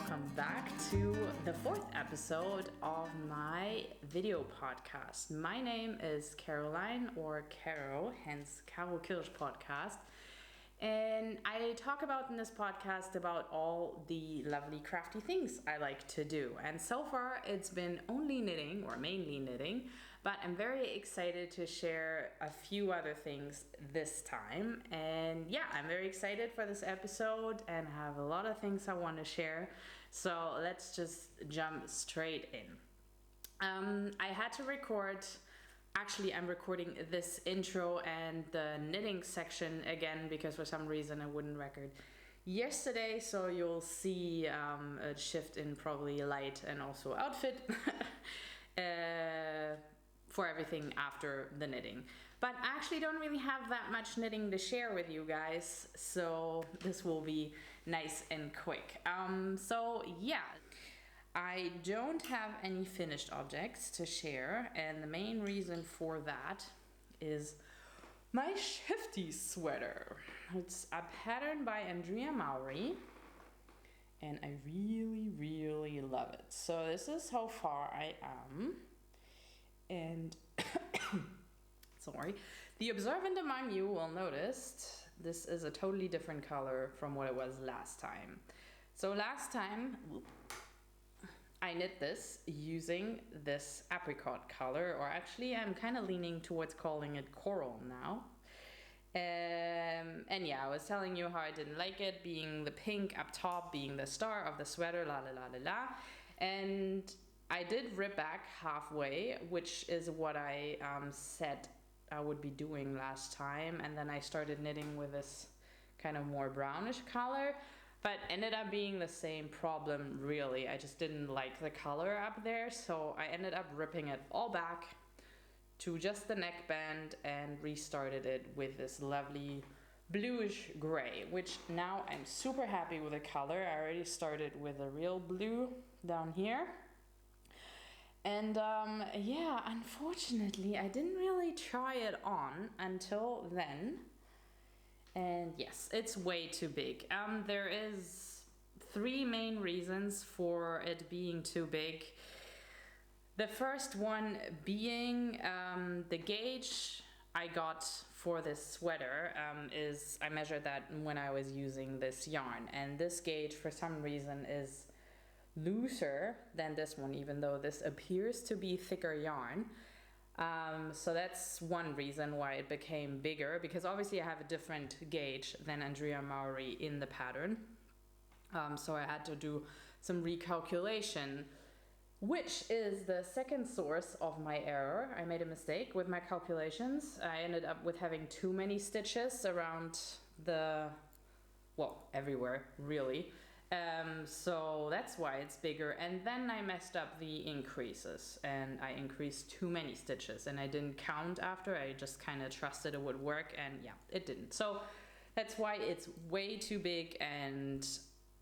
welcome back to the fourth episode of my video podcast. My name is Caroline, or Karo, hence KaroKirsch podcast. And I talk about in this podcast about all the lovely crafty things I like to do. And so far it's been only knitting, or mainly knitting, but I'm very excited to share a few other things this time. And yeah, I'm very excited for this episode and have a lot of things I want to share. So let's just jump straight in. I had to record. Actually, I'm recording this intro and the knitting section again because for some reason I wouldn't record yesterday, so you'll see a shift in probably light and also outfit for everything after the knitting. But I actually don't really have that much knitting to share with you guys, so this will be nice and quick. So yeah. I don't have any finished objects to share, and the main reason for that is my Shifty Sweater. It's a pattern by Andrea Mowry, and I really love it. So this is how far I am, and sorry, the observant among you will notice this is a totally different color from what it was last time. So last time I knit this using this apricot color, or actually I'm kind of leaning towards calling it coral now. And yeah, I was telling you how I didn't like it, being the pink up top, being the star of the sweater, la la la la la. And I did rip back halfway, which is what I said I would be doing last time. And then I started knitting with this kind of more brownish color. But ended up being the same problem, really. I just didn't like the color up there, so I ended up ripping it all back to just the neckband and restarted it with this lovely bluish gray, which now I'm super happy with the color. I already started with a real blue down here. And yeah, unfortunately, I didn't really try it on until then. And yes, it's way too big. There is three main reasons for it being too big. The first one being the gauge I got for this sweater is, I measured that when I was using this yarn. And this gauge for some reason is looser than this one, even though this appears to be thicker yarn. So that's one reason why it became bigger, because obviously I have a different gauge than Andrea Mowry in the pattern. So I had to do some recalculation, which is the second source of my error. I made a mistake with my calculations. I ended up with having too many stitches around everywhere, really. So that's why it's bigger. And then I messed up the increases and I increased too many stitches and I didn't count after. I just kind of trusted it would work, and yeah, it didn't. So that's why it's way too big, and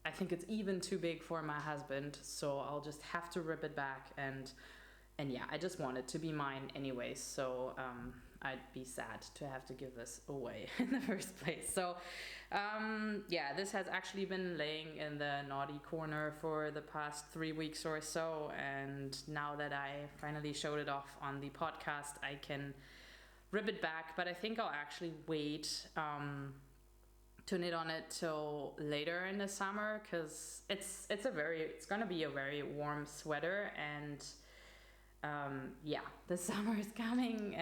I think it's even too big for my husband. So I'll just have to rip it back, and yeah, I just want it to be mine anyway, so I'd be sad to have to give this away in the first place. So yeah, this has actually been laying in the naughty corner for the past 3 weeks or so, and now that I finally showed it off on the podcast, I can rip it back. But I think I'll actually wait to knit on it till later in the summer, because it's gonna be a very warm sweater, and yeah, the summer is coming,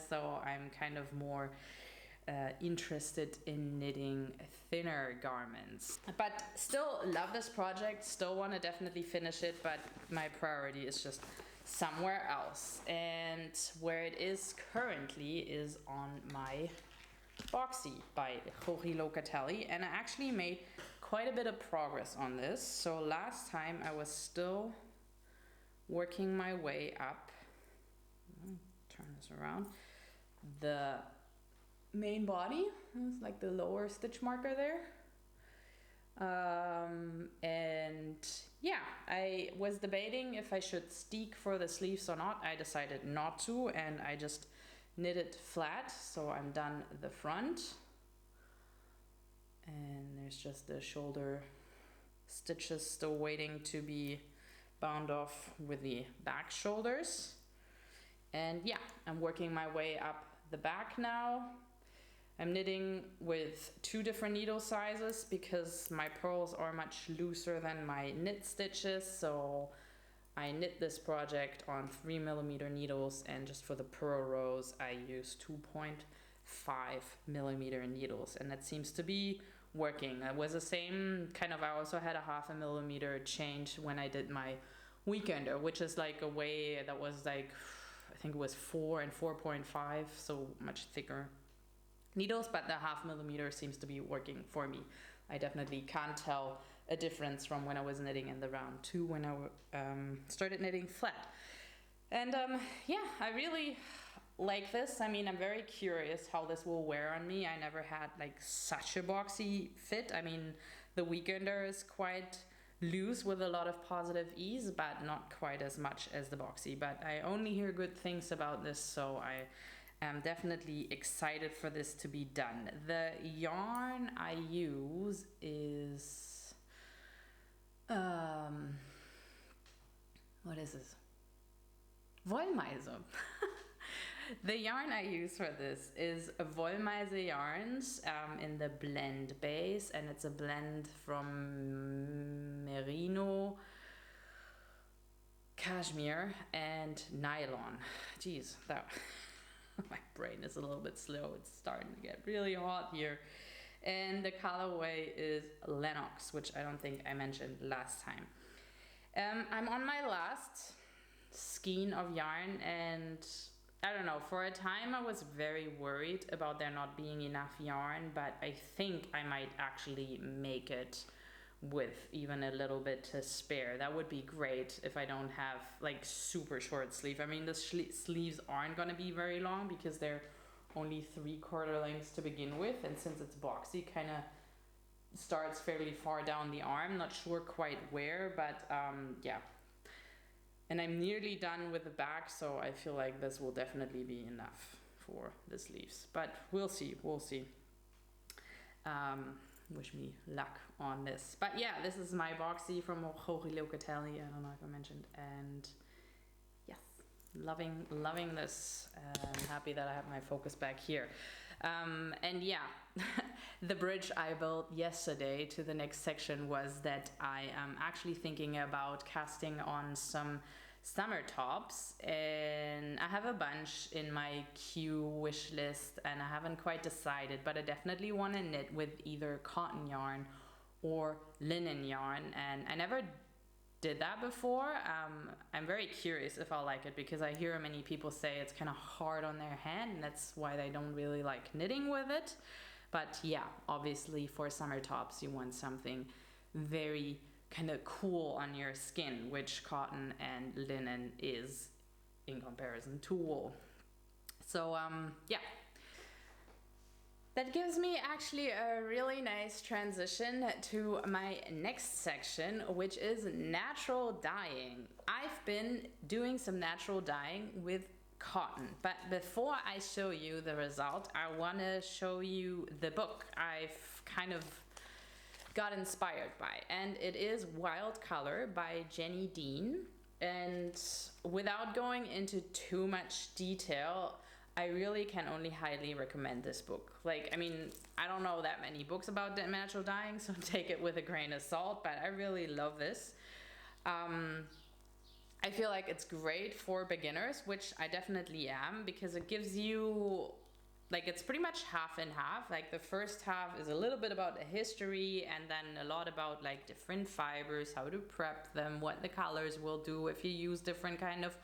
so I'm kind of more interested in knitting thinner garments. But still love this project, still want to definitely finish it, but my priority is just somewhere else. And where it is currently is on my Boxy by Jorge Locatelli, and I actually made quite a bit of progress on this. So last time I was still working my way up, turn this around, the main body, it's like the lower stitch marker there, and yeah, I was debating if I should steek for the sleeves or not. I decided not to, and I just knit it flat, so I'm done the front, and there's just the shoulder stitches still waiting to be bound off with the back shoulders. And yeah, I'm working my way up the back now. I'm knitting with 2 different needle sizes because my purls are much looser than my knit stitches, so I knit this project on 3mm needles, and just for the purl rows I use 2.5mm needles, and that seems to be working. It was the same kind of, I also had a 0.5mm change when I did my weekender, which is like a way that was like, I think it was 4 and 4.5, so much thicker needles, but the 0.5mm seems to be working for me. I definitely can't tell a difference from when I was knitting in the round 2 when I started knitting flat. And yeah, I really like this. I mean, I'm very curious how this will wear on me. I never had like such a boxy fit. I mean, the weekender is quite loose with a lot of positive ease, but not quite as much as the boxy. But I only hear good things about this, so I'm definitely excited for this to be done. The yarn I use is what is this? Wollmeise. The yarn I use for this is Wollmeise yarns in the blend base, and it's a blend from merino, cashmere, and nylon. Jeez, that my brain is a little bit slow. It's starting to get really hot here. And the colorway is Lennox, which I don't think I mentioned last time. I'm on my last skein of yarn, and I don't know, for a time I was very worried about there not being enough yarn, but I think I might actually make it with even a little bit to spare. That would be great if I don't have like super short sleeve. I mean, the sleeves aren't gonna be very long because they're only 3/4 lengths to begin with, and since it's boxy, kind of starts fairly far down the arm. Not sure quite where, but yeah. And I'm nearly done with the back, so I feel like this will definitely be enough for the sleeves. But we'll see, we'll see. Wish me luck on this. But yeah, this is my boxy from Jorge Locatelli. I don't know if I mentioned. And yes, loving this. I'm happy that I have my focus back here. And yeah, the bridge I built yesterday to the next section was that I am actually thinking about casting on some summer tops, and I have a bunch in my queue wish list and I haven't quite decided, but I definitely want to knit with either cotton yarn or linen yarn, and I never did that before. I'm very curious if I'll like it because I hear many people say it's kind of hard on their hand, and that's why they don't really like knitting with it. But yeah, obviously for summer tops you want something very kind of cool on your skin, which cotton and linen is in comparison to wool. So yeah, that gives me actually a really nice transition to my next section, which is natural dyeing. I've been doing some natural dyeing with cotton, but before I show you the result, I want to show you the book I've kind of got inspired by, and it is Wild Color by Jenny Dean. And without going into too much detail, I really can only highly recommend this book. Like, I mean, I don't know that many books about natural dyeing, so take it with a grain of salt, but I really love this. I feel like it's great for beginners, which I definitely am, because it gives you, like, it's pretty much half and half. Like, the first half is a little bit about the history, and then a lot about like different fibers, how to prep them, what the colors will do if you use different kind of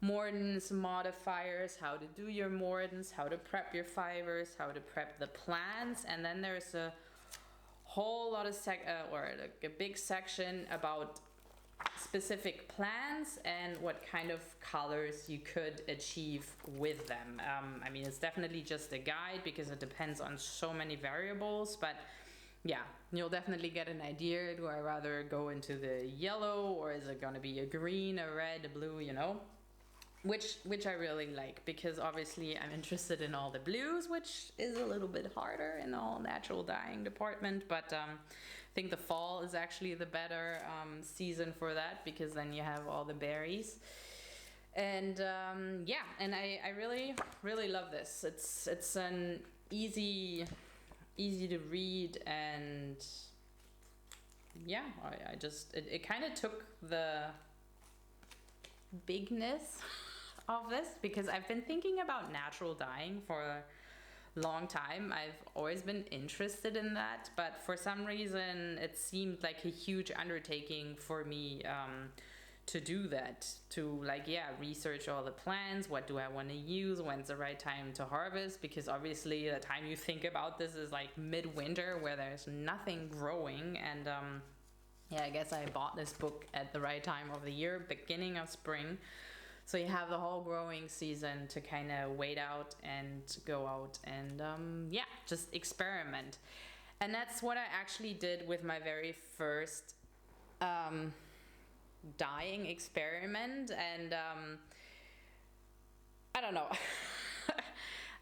mordants, modifiers, how to do your mordants, how to prep your fibers, how to prep the plants. And then there's a whole lot of or like a big section about specific plants and what kind of colors you could achieve with them. I mean, it's definitely just a guide because it depends on so many variables, but yeah, you'll definitely get an idea. Do I rather go into the yellow, or is it going to be a green, a red, a blue, you know? which I really like, because obviously I'm interested in all the blues, which is a little bit harder in all natural dyeing department, but I think the fall is actually the better season for that, because then you have all the berries. And yeah, and I really love this. It's an easy to read, and yeah, I just it kind of took the bigness of this, because I've been thinking about natural dyeing for a long time. I've always been interested in that, but for some reason it seemed like a huge undertaking for me to do that, to like, yeah, research all the plants, what do I want to use, when's the right time to harvest, because obviously the time you think about this is like midwinter where there's nothing growing. And yeah, I guess I bought this book at the right time of the year, beginning of spring. So you have the whole growing season to kind of wait out and go out and yeah, just experiment. And that's what I actually did with my very first dyeing experiment. And I don't know.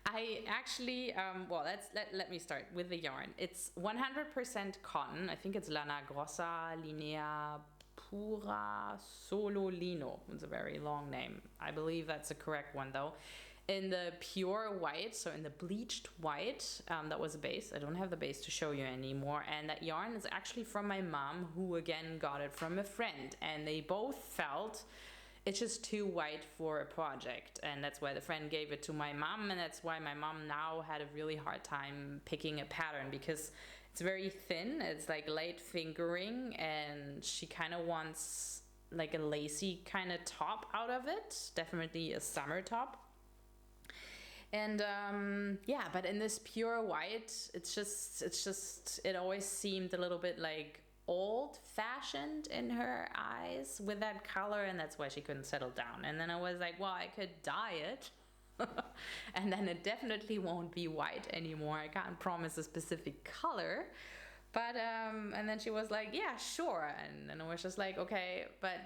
I actually, well, let me start with the yarn. It's 100% cotton. I think it's Lana Grossa Linea Pura Solo Lino. It's a very long name. I believe that's the correct one though. In the pure white, so in the bleached white, that was the base. I don't have the base to show you anymore. And that yarn is actually from my mom, who again got it from a friend. And they both felt it's just too white for a project, and that's why the friend gave it to my mom, and that's why my mom now had a really hard time picking a pattern, because it's very thin, it's like light fingering, and she kind of wants like a lacy kind of top out of it, definitely a summer top. And yeah, but in this pure white, it's just it always seemed a little bit like old-fashioned in her eyes with that color, and that's why she couldn't settle down. And then I was like, well, I could dye it and then it definitely won't be white anymore. I can't promise a specific color, but and then she was like, yeah, sure. And then I was just like, okay, but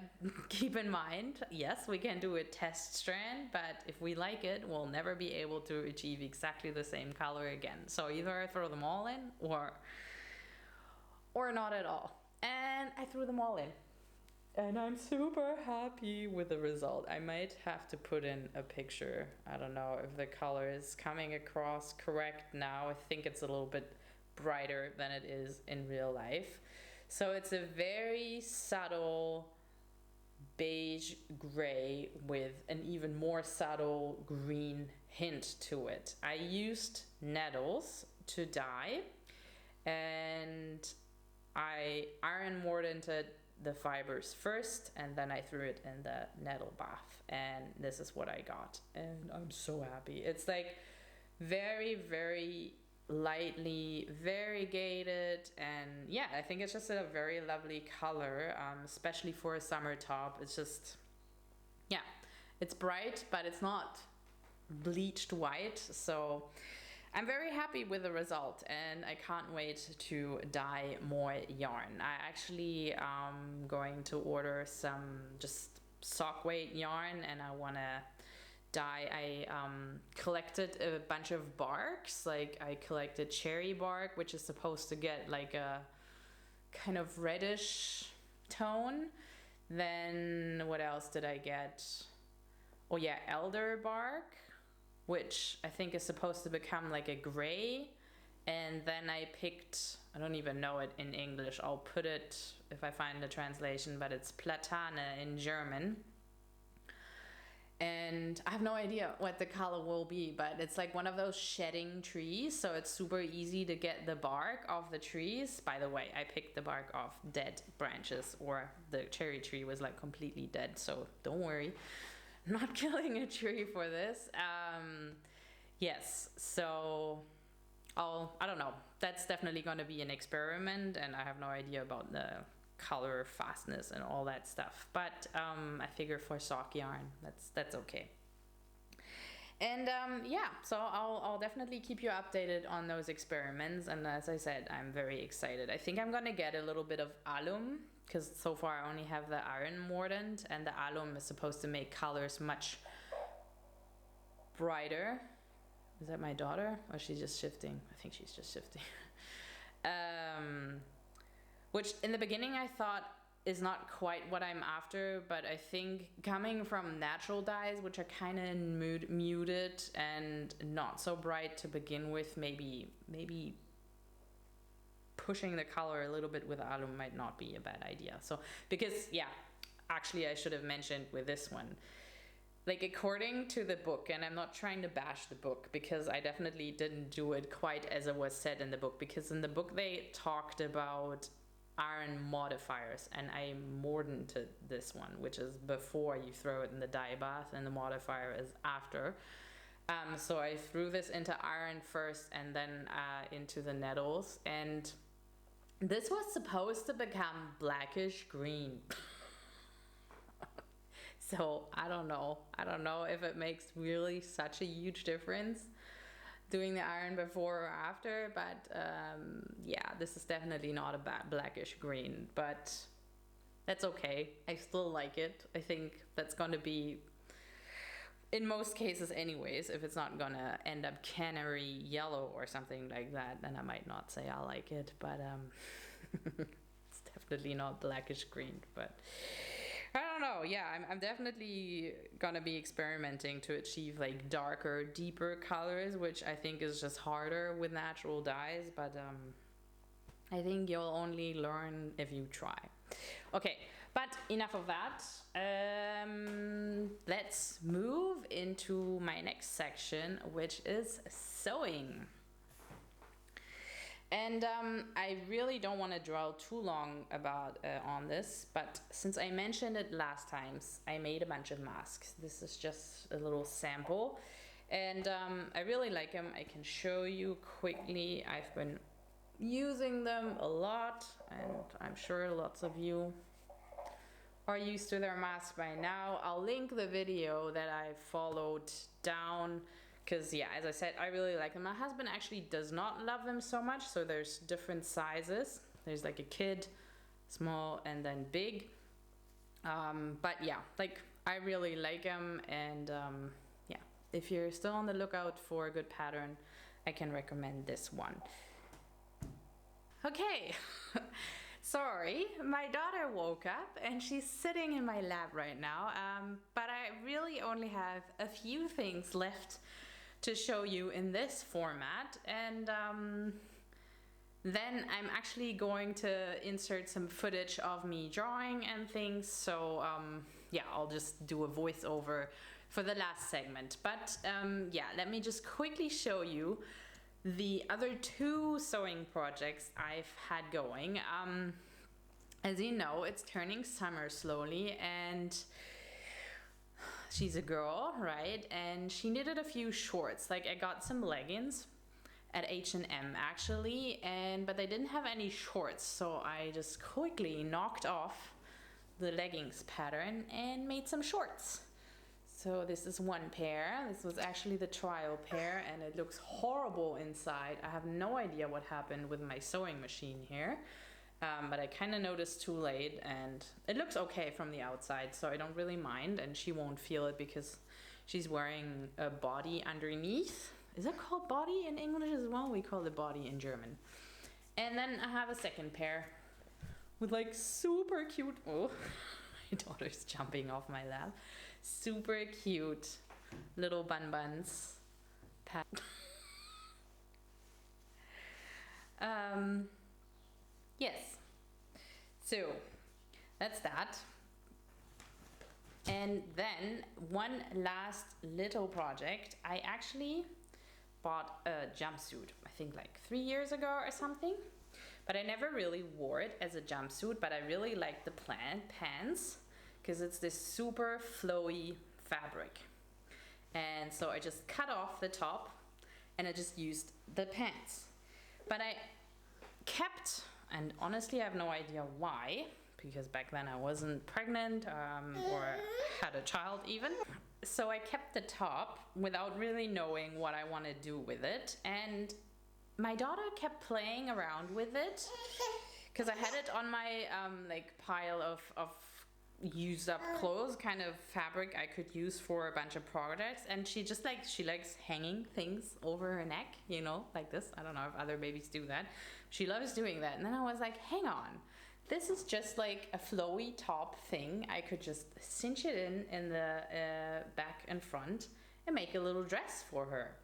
keep in mind, yes, we can do a test strand, but if we like it, we'll never be able to achieve exactly the same color again. So either I throw them all in or not at all. And I threw them all in. And I'm super happy with the result. I might have to put in a picture. I don't know if the color is coming across correct now. I think it's a little bit brighter than it is in real life. So it's a very subtle beige gray with an even more subtle green hint to it. I used nettles to dye, and I iron mordant the fibers first, and then I threw it in the nettle bath, and this is what I got, and I'm so happy. It's like very, very lightly variegated, and yeah, I think it's just a very lovely color, especially for a summer top. It's just, yeah, it's bright, but it's not bleached white, so I'm very happy with the result, and I can't wait to dye more yarn. I actually am going to order some just sock weight yarn, and I want to dye. I collected a bunch of barks, like I collected cherry bark, which is supposed to get like a kind of reddish tone. Then what else did I get? Oh yeah, elder bark, which I think is supposed to become like a gray. And then I picked, I don't even know it in English, I'll put it if I find the translation, but it's Platane in German. And I have no idea what the color will be, but it's like one of those shedding trees, so it's super easy to get the bark off the trees. By the way, I picked the bark off dead branches, or the cherry tree was like completely dead, so don't worry. Not killing a tree for this. Yes, so I don't know. That's definitely going to be an experiment, and I have no idea about the color fastness and all that stuff. But I figure for sock yarn, that's okay. And yeah, so I'll definitely keep you updated on those experiments. And as I said, I'm very excited. I think I'm gonna get a little bit of alum, because so far I only have the iron mordant, and the alum is supposed to make colors much brighter. Is that my daughter? Or is she just shifting? I think she's just shifting. Which in the beginning I thought is not quite what I'm after, but I think coming from natural dyes, which are kind of muted and not so bright to begin with, maybe pushing the color a little bit with alum might not be a bad idea. So, because yeah, actually I should have mentioned with this one, like according to the book, and I'm not trying to bash the book because I definitely didn't do it quite as it was said in the book, because in the book they talked about iron modifiers, and I mordant to this one, which is before you throw it in the dye bath, and the modifier is after. So I threw this into iron first and then into the nettles, and this was supposed to become blackish green. So I don't know if it makes really such a huge difference doing the iron before or after, but yeah, this is definitely not a bad blackish green, but that's okay. I still like it. I think that's gonna be, in most cases anyways, if it's not gonna end up canary yellow or something like that, then I might not say I like it, but it's definitely not blackish green. But I don't know, yeah, I'm definitely gonna be experimenting to achieve like darker, deeper colors, which I think is just harder with natural dyes, but I think you'll only learn if you try. Okay, but enough of that. Let's move into my next section, which is sewing. And I really don't want to dwell too long about on this, but since I mentioned it last times, I made a bunch of masks. This is just a little sample, and I really like them. I can show you quickly. I've been using them a lot, and I'm sure lots of you are used to their masks by now. I'll link the video that I followed down, because yeah, as I said, I really like them. My husband actually does not love them so much, so there's different sizes. There's like a kid, small, and then big. But yeah, like I really like them, and yeah, if you're still on the lookout for a good pattern, I can recommend this one. Okay. Sorry, my daughter woke up and she's sitting in my lap right now, but I really only have a few things left to show you in this format, and then I'm actually going to insert some footage of me drawing and things, so yeah, I'll just do a voiceover for the last segment. But yeah, let me just quickly show you the other two sewing projects I've had going. As you know, it's turning summer slowly, and she's a girl, right? And she needed a few shorts. Like I got some leggings at H&M actually, but they didn't have any shorts, so I just quickly knocked off the leggings pattern and made some shorts. So this is one pair. This was actually the trial pair, and it looks horrible inside. I have no idea what happened with my sewing machine here, but I kind of noticed too late, and it looks okay from the outside, so I don't really mind, and she won't feel it because she's wearing a body underneath. Is it called body in English as well? We call it body in German. And then I have a second pair with like super cute, oh, my daughter's jumping off my lap. Super cute little buns. Yes, so that's that. And then one last little project. I actually bought a jumpsuit, I think like 3 years ago or something, but I never really wore it as a jumpsuit, but I really like the pants because it's this super flowy fabric. And so I just cut off the top and I just used the pants. But I kept, and honestly I have no idea why, because back then I wasn't pregnant or had a child even. So I kept the top without really knowing what I want to do with it. And my daughter kept playing around with it because I had it on my like pile of used up clothes kind of fabric I could use for a bunch of projects. And she just she likes hanging things over her neck, you know, like this. I don't know if other babies do that. She loves doing that. And then I was like, hang on, this is just like a flowy top thing. I could just cinch it in the back and front and make a little dress for her.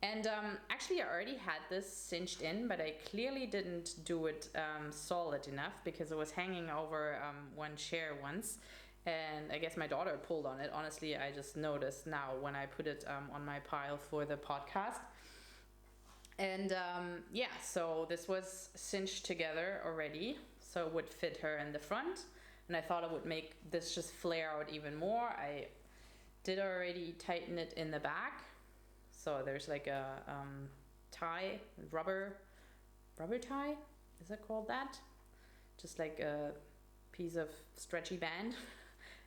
And actually I already had this cinched in, but I clearly didn't do it solid enough because it was hanging over one chair once. And I guess my daughter pulled on it. Honestly, I just noticed now when I put it on my pile for the podcast. And yeah, so this was cinched together already, so it would fit her in the front. And I thought it would make this just flare out even more. I did already tighten it in the back. So there's like a tie, rubber tie, is it called that? Just like a piece of stretchy band.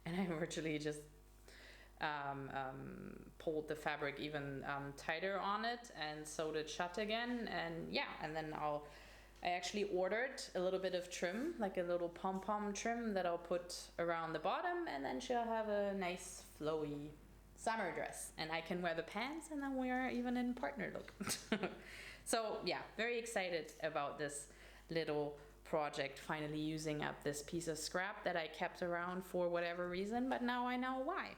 And I virtually just pulled the fabric even tighter on it and sewed it shut again. And yeah, and then I actually ordered a little bit of trim, like a little pom-pom trim that I'll put around the bottom, and then she'll have a nice flowy summer dress, and I can wear the pants and then wear even in partner look. So yeah, very excited about this little project, finally using up this piece of scrap that I kept around for whatever reason, but now I know why.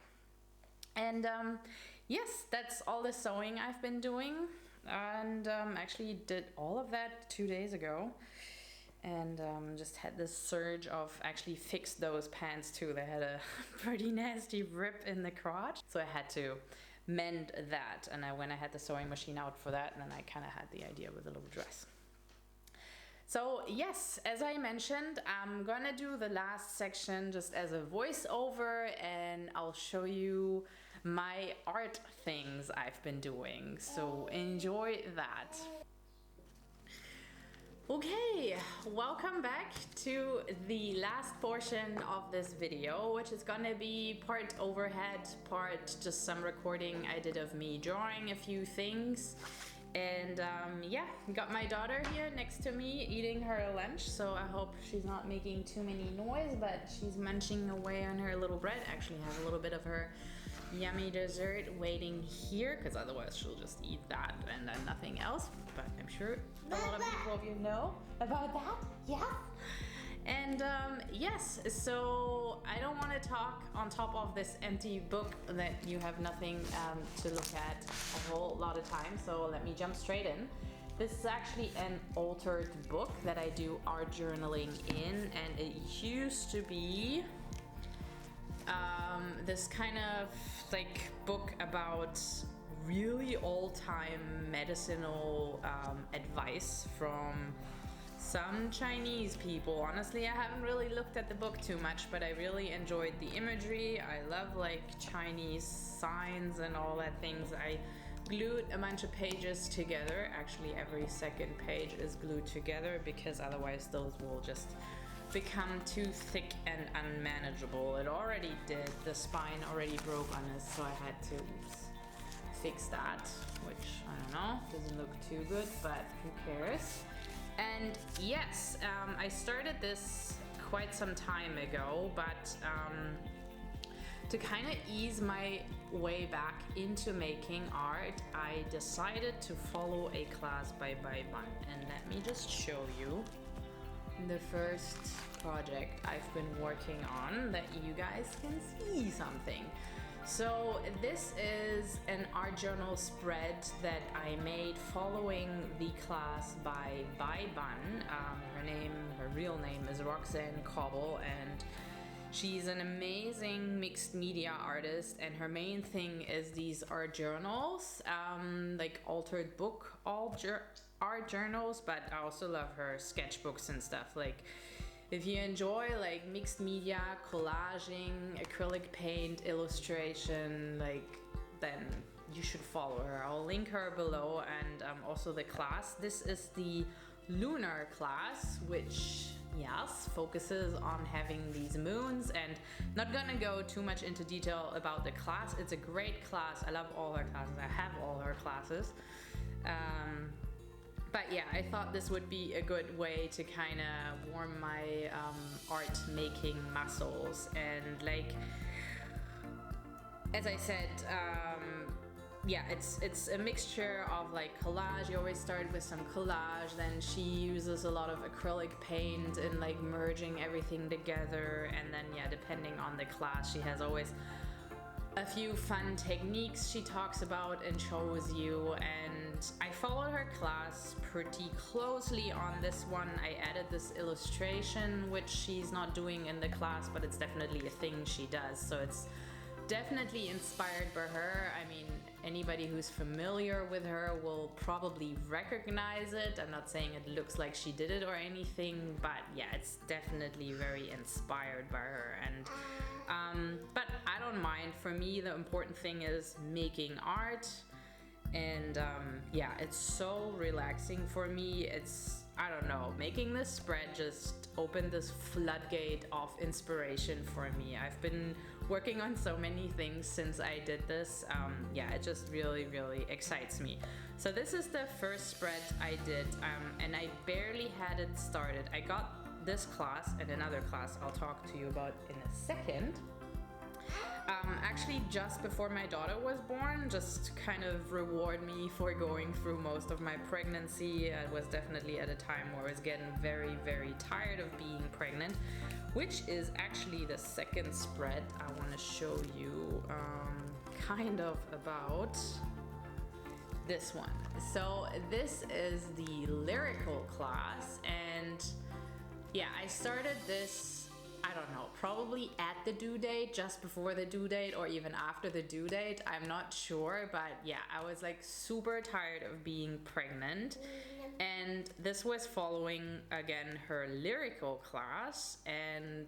And yes, that's all the sewing I've been doing, and actually did all of that 2 days ago. And just had this surge of actually fix those pants too. They had a pretty nasty rip in the crotch, so I had to mend that. And when I had the sewing machine out for that, and then I kind of had the idea with a little dress. So yes, as I mentioned, I'm gonna do the last section just as a voiceover, and I'll show you my art things I've been doing. So enjoy that. Okay, welcome back to the last portion of this video, which is gonna be part overhead, part just some recording I did of me drawing a few things. And yeah, got my daughter here next to me eating her lunch, so I hope she's not making too many noise, but she's munching away on her little bread. Actually has a little bit of her yummy dessert waiting here, because otherwise she'll just eat that and then nothing else. But I'm sure a lot of people of you know about that. Yeah. And yes, so I don't want to talk on top of this empty book that you have nothing to look at a whole lot of time, so let me jump straight in. This is actually an altered book that I do art journaling in, and it used to be this kind of like book about really old-time medicinal advice from some Chinese people. Honestly, I haven't really looked at the book too much, but I really enjoyed the imagery. I love like Chinese signs and all that things. I glued a bunch of pages together. Actually, every second page is glued together because otherwise those will just become too thick and unmanageable. It already did. The spine already broke on this, so I had to fix that, which I don't know, doesn't look too good, but who cares? And yes, I started this quite some time ago, but to kind of ease my way back into making art, I decided to follow a class by Bun. And let me just show you the first project I've been working on that you guys can see something. So this is an art journal spread that I made following the class by Bun. Her real name is Roxanne Cobble, and she's an amazing mixed media artist, and her main thing is these art journals, like altered book art journals, but I also love her sketchbooks and stuff. Like, if you enjoy like mixed media, collaging, acrylic paint, illustration, like, then you should follow her. I'll link her below, and also the class. This is the lunar class, which, yes, focuses on having these moons, and not gonna go too much into detail about the class. It's a great class. I love all her classes. I have all her classes. But yeah, I thought this would be a good way to kind of warm my art making muscles. And like, as I said, yeah, it's a mixture of like collage. You always start with some collage, then she uses a lot of acrylic paint and like merging everything together. And then yeah, depending on the class, she has always a few fun techniques she talks about and shows you. And I followed her class pretty closely on this one. I added this illustration, which she's not doing in the class, but it's definitely a thing she does. So it's definitely inspired by her. I mean, anybody who's familiar with her will probably recognize it. I'm not saying it looks like she did it or anything, but yeah, it's definitely very inspired by her. And but I don't mind. For me, the important thing is making art. And yeah, it's so relaxing for me. It's, I don't know, making this spread just opened this floodgate of inspiration for me. I've been working on so many things since I did this. Yeah, it just really, really excites me. So this is the first spread I did, and I barely had it started. I got this class and another class I'll talk to you about in a second. Actually just before my daughter was born, just kind of reward me for going through most of my pregnancy. I was definitely at a time where I was getting very, very tired of being pregnant, which is actually the second spread I want to show you kind of about this one. So this is the lyrical class, and yeah, I started this, I don't know, probably at the due date, just before the due date, or even after the due date. I'm not sure, but yeah, I was like super tired of being pregnant. And this was following, again, her lyrical class. And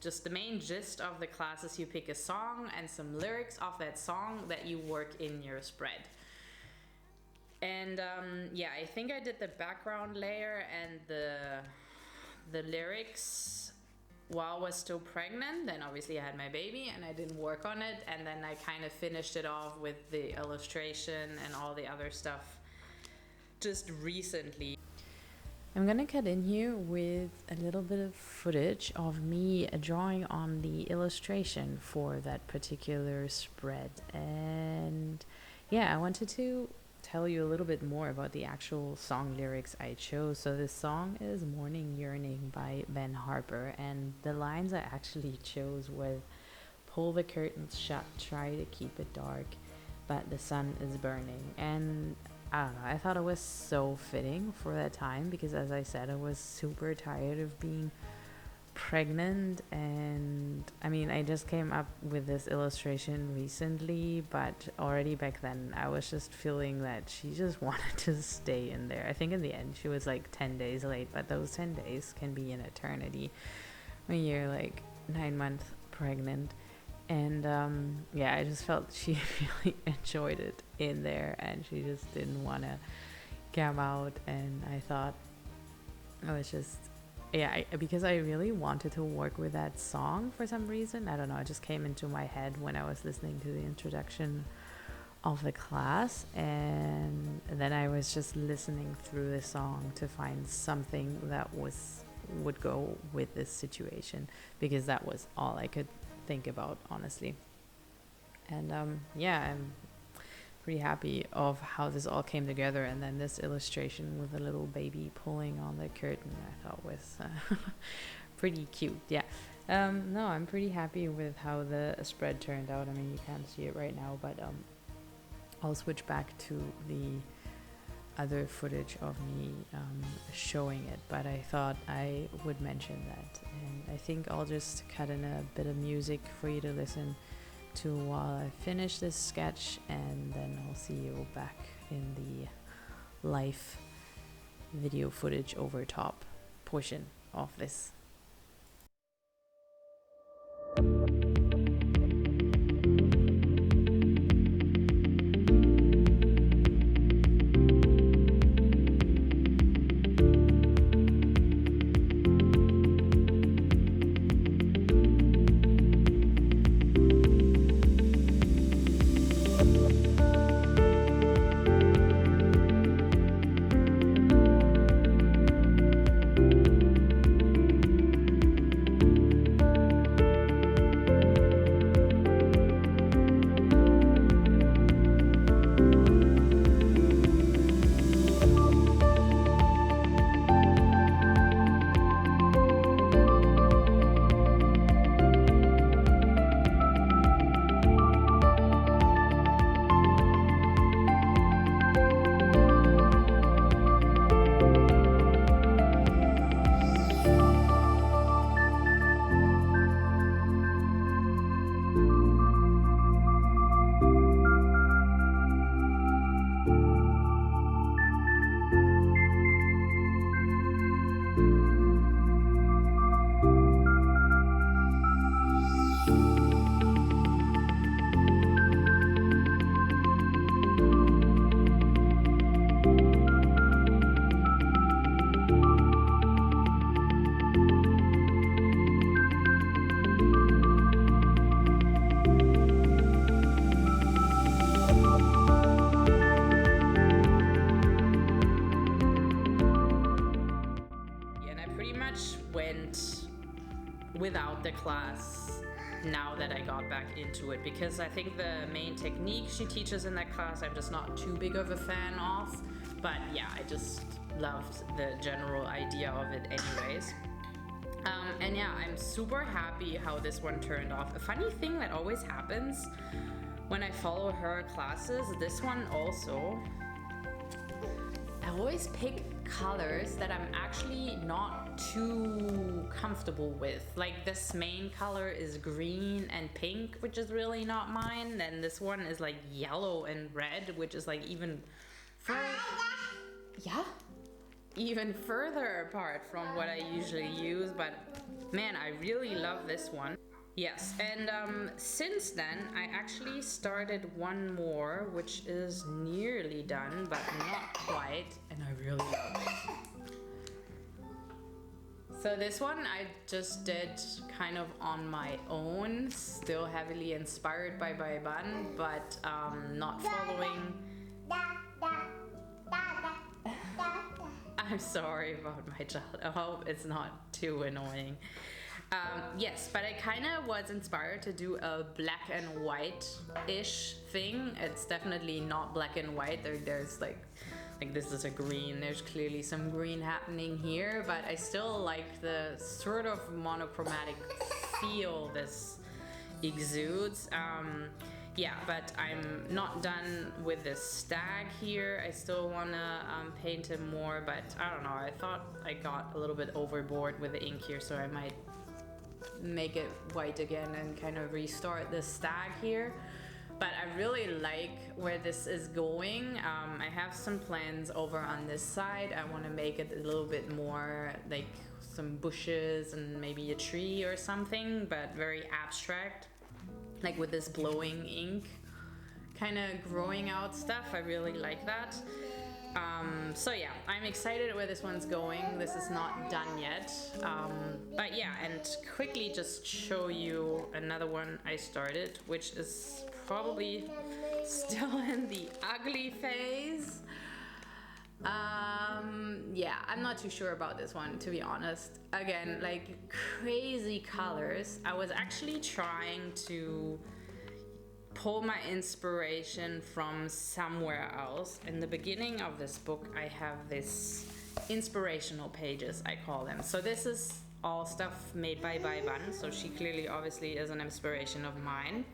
just the main gist of the class is you pick a song and some lyrics of that song that you work in your spread. And yeah, I think I did the background layer and the lyrics while I was still pregnant. Then obviously I had my baby and I didn't work on it, and then I kind of finished it off with the illustration and all the other stuff just recently. I'm gonna cut in here with a little bit of footage of me drawing on the illustration for that particular spread. And yeah, I wanted to tell you a little bit more about the actual song lyrics I chose. So this song is Morning Yearning by Ben Harper, and the lines I actually chose were, pull the curtains shut, try to keep it dark, but the sun is burning. And I don't know, I thought it was so fitting for that time, because as I said, I was super tired of being pregnant. And I mean, I just came up with this illustration recently, but already back then I was just feeling that she just wanted to stay in there. I think in the end she was like 10 days late, but those 10 days can be an eternity when you're like 9 months pregnant. And yeah, I just felt she really enjoyed it in there, and she just didn't want to come out. And I thought I was just, yeah, because I really wanted to work with that song for some reason. I don't know, it just came into my head when I was listening to the introduction of the class, and then I was just listening through the song to find something that would go with this situation, because that was all I could think about, honestly. And yeah, I'm pretty happy of how this all came together. And then this illustration with a little baby pulling on the curtain, I thought was pretty cute. Yeah, no, I'm pretty happy with how the spread turned out. I mean, you can't see it right now, but I'll switch back to the other footage of me showing it, but I thought I would mention that. And I think I'll just cut in a bit of music for you to listen to while I finish this sketch, and then I'll see you back in the live video footage over top portion of this. without the class now that I got back into it, because I think the main technique she teaches in that class I'm just not too big of a fan of. But yeah, I just loved the general idea of it anyways. And yeah, I'm super happy how this one turned off. A funny thing that always happens when I follow her classes, this one also, I always pick colors that I'm actually not too comfortable with. Like this main color is green and pink, which is really not mine. Then this one is like yellow and red, which is like even even further apart from what I usually use. But man, I really love this one. Yes, and since then I actually started one more, which is nearly done but not quite, and I really love it. So this one I just did kind of on my own, still heavily inspired by Ban, but not following. I'm sorry about my child. I hope it's not too annoying. Yes, but I kind of was inspired to do a black and white-ish thing. It's definitely not black and white. There's like this is a green. There's clearly some green happening here, but I still like the sort of monochromatic feel this exudes. Yeah, but I'm not done with this stag here. I still wanna paint him more, but I don't know. I thought I got a little bit overboard with the ink here, so I might make it white again and kind of restart this stag here. But I really like where this is going. I have some plans over on this side. I want to make it a little bit more like some bushes and maybe a tree or something, but very abstract, like with this glowing ink kind of growing out stuff. I really like that. So yeah, I'm excited where this one's going. This is not done yet. But yeah, and quickly just show you another one I started, which is probably still in the ugly phase. Yeah, I'm not too sure about this one, to be honest. Again, like crazy colors. I was actually trying to pull my inspiration from somewhere else. In the beginning of this book, I have this inspirational pages, I call them. So this is all stuff made by Ban, so she clearly obviously is an inspiration of mine.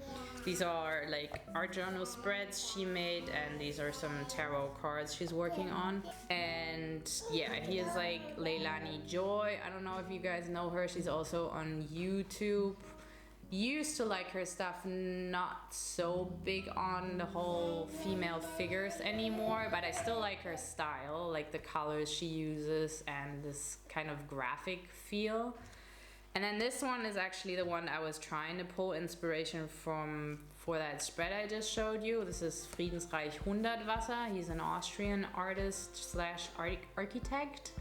These are like art journal spreads she made, and these are some tarot cards she's working on. And yeah, he is like Leilani Joy. I don't know if you guys know her. She's also on YouTube. Used to like her stuff, not so big on the whole female figures anymore, but I still like her style, like the colors she uses and this kind of graphic feel. And then this one is actually the one I was trying to pull inspiration from for that spread I just showed you. This is Friedensreich Hundertwasser. He's an Austrian artist slash architect.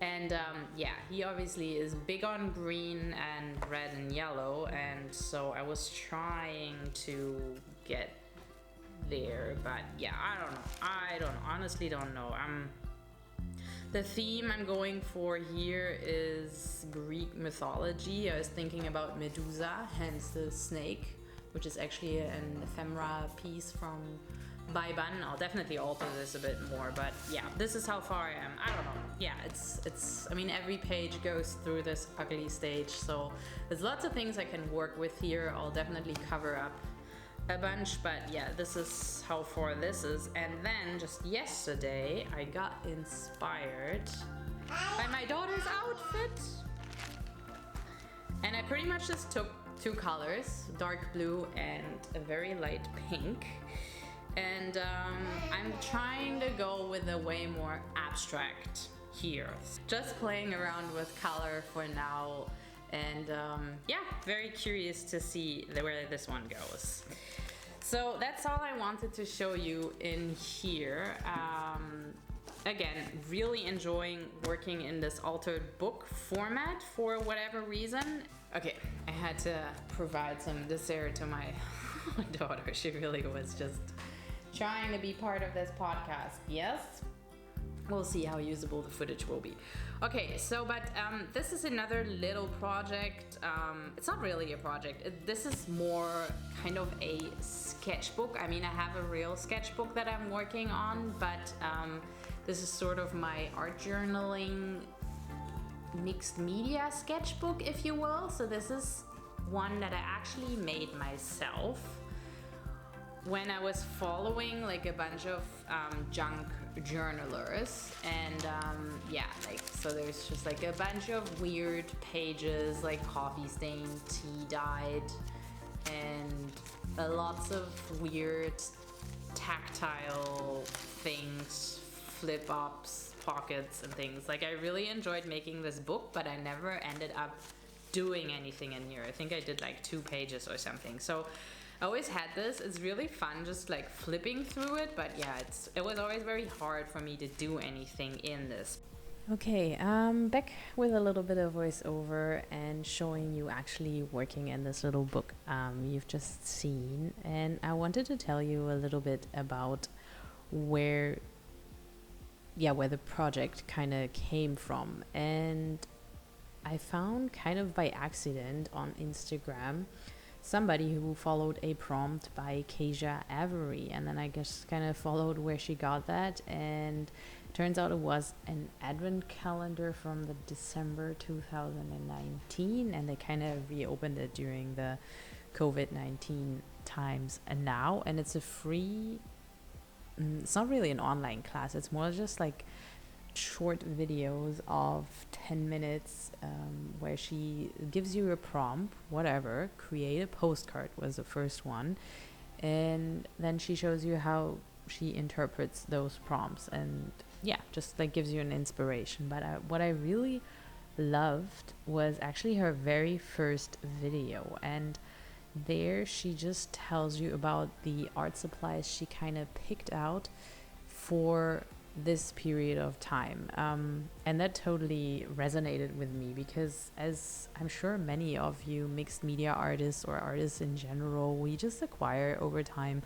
And yeah, he obviously is big on green and red and yellow, and so I was trying to get there, but yeah, I honestly don't know. The theme I'm going for here is Greek mythology. I was thinking about Medusa, hence the snake, which is actually an ephemera piece from Ban. I'll definitely alter this a bit more, but yeah, this is how far I am. I don't know. Yeah, it's I mean, every page goes through this ugly stage, so there's lots of things I can work with here. I'll definitely cover up a bunch, but yeah, this is how far this is. And then just yesterday I got inspired by my daughter's outfit, and I pretty much just took two colors, dark blue and a very light pink. And I'm trying to go with a way more abstract here. Just playing around with color for now, and yeah, very curious to see where this one goes. So that's all I wanted to show you in here. Again, really enjoying working in this altered book format for whatever reason. Okay, I had to provide some dessert to my daughter. She really was just trying to be part of this podcast. Yes? we'll see how usable the footage will be. Okay, so but this is another little project. It's not really a project. This is more kind of a sketchbook. I mean, I have a real sketchbook that I'm working on, but this is sort of my art journaling mixed media sketchbook, if you will. So this is one that I actually made myself when I was following like a bunch of junk journalers, and yeah, like, so there's just like a bunch of weird pages, like coffee stained, tea dyed, and lots of weird tactile things, flip ups, pockets and things. Like, I really enjoyed making this book, but I never ended up doing anything in here. I think I did like 2 pages or something. So I always had this. It's really fun just like flipping through it, but yeah, it was always very hard for me to do anything in this. Okay, back with a little bit of voiceover and showing you actually working in this little book you've just seen. And I wanted to tell you a little bit about where the project kind of came from. And I found kind of by accident on Instagram somebody who followed a prompt by Ravelry, and then I just kind of followed where she got that, and turns out it was an advent calendar from the December 2019, and they kind of reopened it during the COVID-19 times and now, and it's a free, it's not really an online class, it's more just like short videos of 10 minutes where she gives you a prompt, whatever, create a postcard was the first one, and then she shows you how she interprets those prompts, and yeah, just like gives you an inspiration. But what I really loved was actually her very first video, and there she just tells you about the art supplies she kind of picked out for this period of time, and that totally resonated with me, because as I'm sure many of you mixed media artists or artists in general, we just acquire over time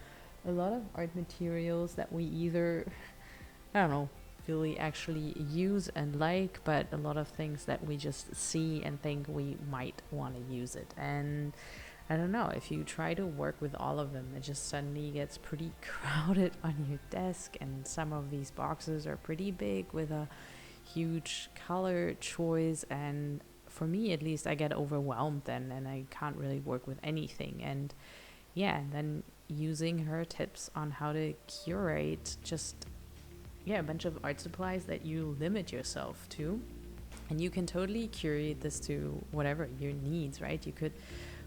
a lot of art materials that we either, I don't know, really actually use and like, but a lot of things that we just see and think we might want to use it. And I don't know, if you try to work with all of them, it just suddenly gets pretty crowded on your desk, and some of these boxes are pretty big with a huge color choice, and for me at least, I get overwhelmed then, and I can't really work with anything. And yeah, and then using her tips on how to curate just a bunch of art supplies that you limit yourself to, and you can totally curate this to whatever your needs, right? You could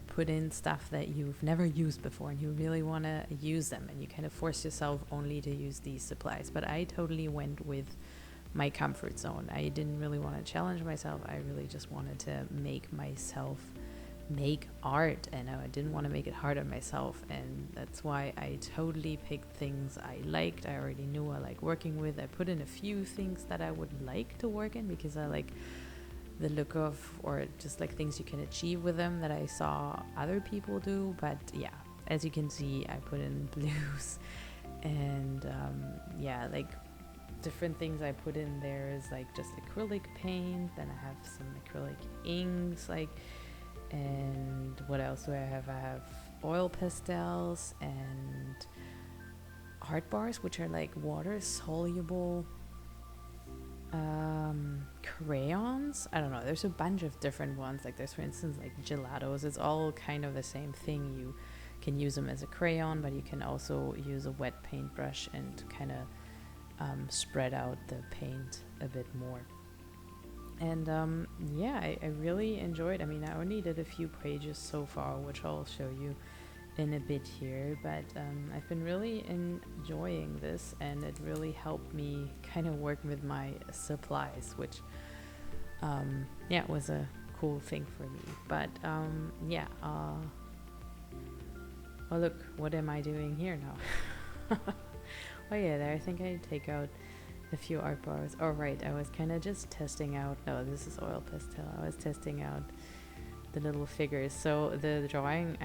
put in stuff that you've never used before and you really want to use them, and you kind of force yourself only to use these supplies. But I totally went with my comfort zone. I didn't really want to challenge myself. I really just wanted to make myself make art, and I didn't want to make it hard on myself, and that's why I totally picked things I liked. I already knew I like working with. I put in a few things that I would like to work in because I like the look of, or just like things you can achieve with them that I saw other people do. But yeah, as you can see, I put in blues, and like different things I put in there is like just acrylic paint, then I have some acrylic inks, like, and what else do I have? I have oil pastels and art bars, which are like water soluble crayons. I don't know, there's a bunch of different ones. Like there's, for instance, like gelatos. It's all kind of the same thing. You can use them as a crayon, but you can also use a wet paintbrush and kind of spread out the paint a bit more. And I really enjoyed. I mean, I only did a few pages so far, which I'll show you in a bit here, but I've been really enjoying this, and it really helped me kind of work with my supplies, which was a cool thing for me. But well, look, what am I doing here now? Oh yeah, there, I think I take out a few art bars. Oh right, I was kind of just testing out, no, this is oil pastel. I was testing out the little figures. So the drawing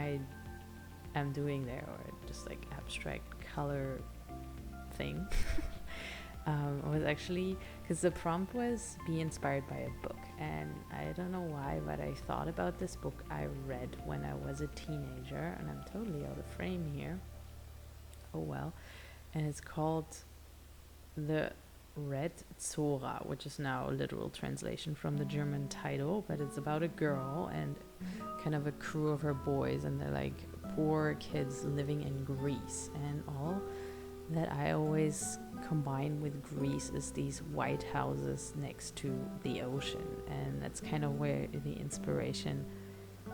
I'm doing there, or just like abstract color thing, was actually, because the prompt was be inspired by a book, and I don't know why, but I thought about this book I read when I was a teenager, and I'm totally out of frame here. Oh well. And it's called The Red Zora, which is now a literal translation from the German title, but it's about a girl and kind of a crew of her boys, and they're like poor kids living in Greece, and all that I always combine with Greece is these white houses next to the ocean, and that's kind of where the inspiration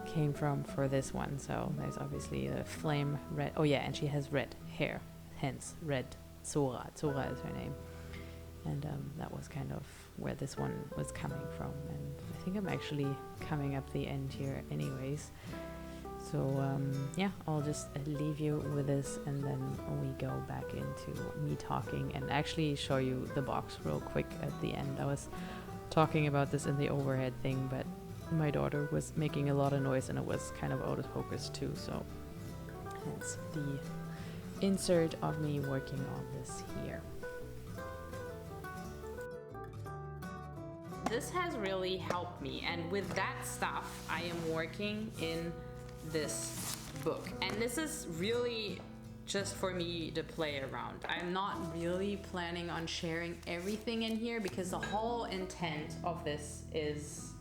came from for this one. So there's obviously the flame red, oh yeah, and she has red hair, hence Red Zora. Zora is her name. And that was kind of where this one was coming from. And I think I'm actually coming up the end here anyways. So yeah, I'll just leave you with this, and then we go back into me talking and actually show you the box real quick at the end. I was talking about this in the overhead thing, but my daughter was making a lot of noise and it was kind of out of focus too. So hence the insert of me working on this here. This has really helped me, and with that stuff I am working in this book, and this is really just for me to play around. I'm not really planning on sharing everything in here, because the whole intent of this is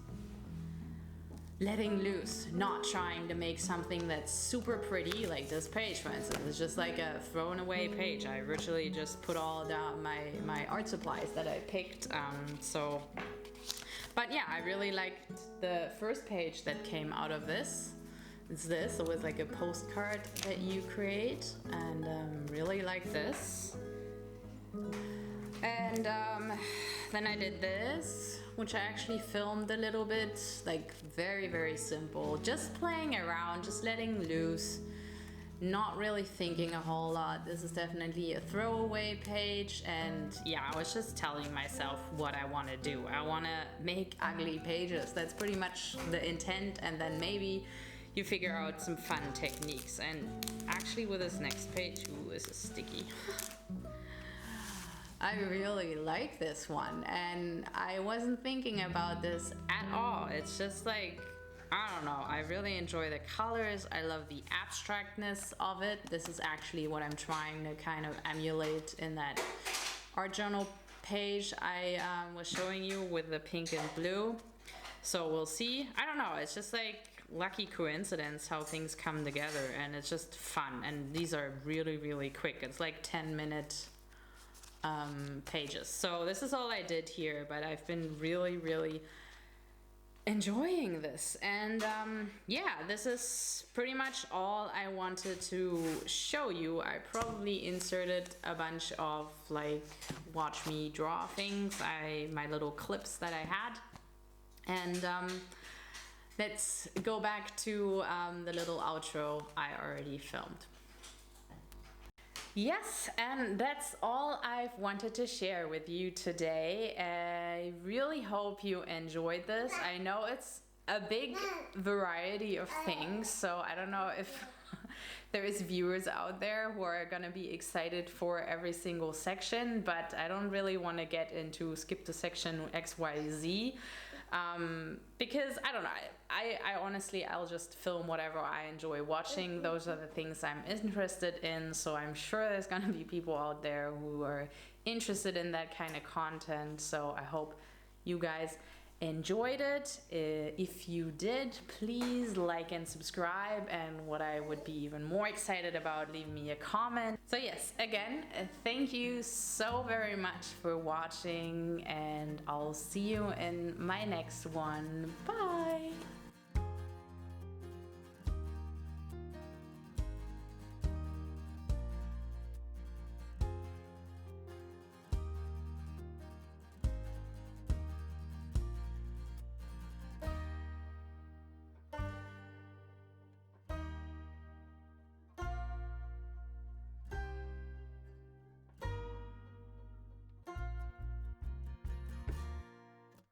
letting loose, not trying to make something that's super pretty. Like this page, for instance, is just like a thrown away page. I virtually just put all down my art supplies that I picked. But yeah, I really liked the first page that came out of this. It's this. It was like a postcard that you create, and really like this. And then I did this, which I actually filmed a little bit, like very, very simple. Just playing around, just letting loose, not really thinking a whole lot. This is definitely a throwaway page, and yeah, I was just telling myself what I want to do. I want to make ugly pages. That's pretty much the intent, and then maybe you figure out some fun techniques. And actually with this next page, ooh, this is sticky. I really like this one, and I wasn't thinking about this at all. It's just like, I don't know, I really enjoy the colors. I love the abstractness of it. This is actually what I'm trying to kind of emulate in that art journal page I was showing you with the pink and blue. So we'll see. I don't know, it's just like lucky coincidence how things come together, and it's just fun. And these are really, really quick. It's like 10-minute pages. So this is all I did here, but I've been really, really enjoying this. And yeah, this is pretty much all I wanted to show you. I probably inserted a bunch of like watch me draw things, my little clips that I had. And let's go back to the little outro I already filmed. Yes, and that's all I've wanted to share with you today. I really hope you enjoyed this. I know it's a big variety of things, so I don't know if there is viewers out there who are gonna be excited for every single section, but I don't really want to get into skip to section XYZ. Because I don't know, I honestly, I'll just film whatever I enjoy watching. Those are the things I'm interested in, so I'm sure there's gonna be people out there who are interested in that kind of content. So I hope you guys enjoyed it. If you did, please like and subscribe, and what I would be even more excited about, leave me a comment. So yes, again, thank you so very much for watching, and I'll see you in my next one. Bye!